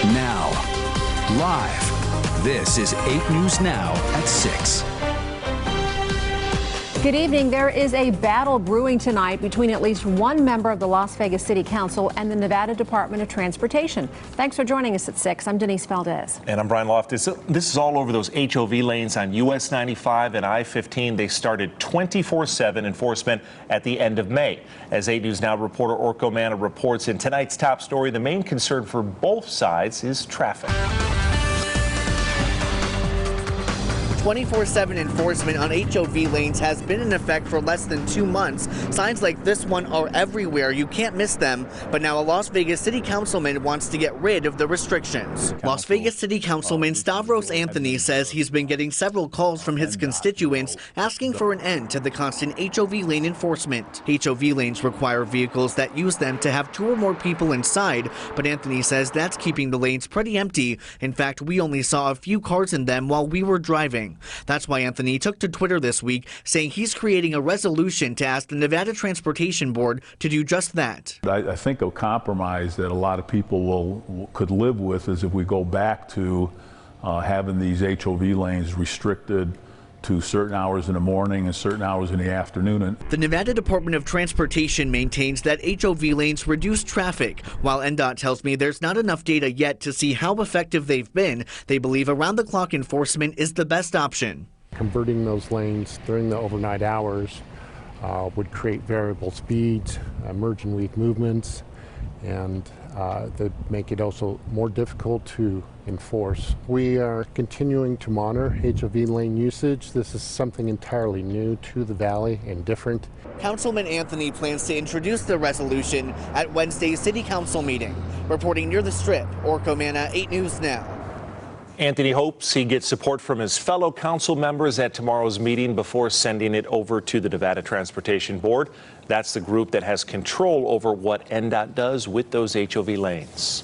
now. Live. This is 8 News Now at 6. Good evening. There is a battle brewing tonight between at least one member of the Las Vegas City Council and the Nevada Department of Transportation. Thanks for joining us at 6. I'm Denise Valdez. And I'm Brian Loftus. This is all over those HOV lanes on US 95 and I-15. They started 24/7 enforcement at the end of May. As 8 News Now reporter Orko Manna reports in tonight's top story, the main concern for both sides is traffic. 24/7 enforcement on HOV lanes has been in effect for less than 2 months. Signs like this one are everywhere. You can't miss them. But now a Las Vegas City Councilman wants to get rid of the restrictions. Las Vegas City Councilman Stavros Anthony says he's been getting several calls from his constituents asking for an end to the constant HOV lane enforcement. HOV lanes require vehicles that use them to have 2 or more people inside, but Anthony says that's keeping the lanes pretty empty. In fact, we only saw a few cars in them while we were driving. That's why Anthony took to Twitter this week, saying he's creating a resolution to ask the Nevada Transportation Board to do just that. I think a compromise that a lot of people could live with is if we go back to having these HOV lanes restricted to certain hours in the morning and certain hours in the afternoon. The Nevada Department of Transportation maintains that HOV lanes reduce traffic. While NDOT tells me there's not enough data yet to see how effective they've been, they believe around-the-clock enforcement is the best option. Converting those lanes during the overnight hours would create variable speeds, merge and weave movements, and that make it also more difficult to enforce. We are continuing to monitor HOV lane usage. This is something entirely new to the valley and different. Councilman Anthony plans to introduce the resolution at Wednesday's City Council meeting. Reporting near the Strip, Orko Manna, 8 News Now. Anthony hopes he gets support from his fellow council members at tomorrow's meeting before sending it over to the Nevada Transportation Board. That's the group that has control over what NDOT does with those HOV lanes.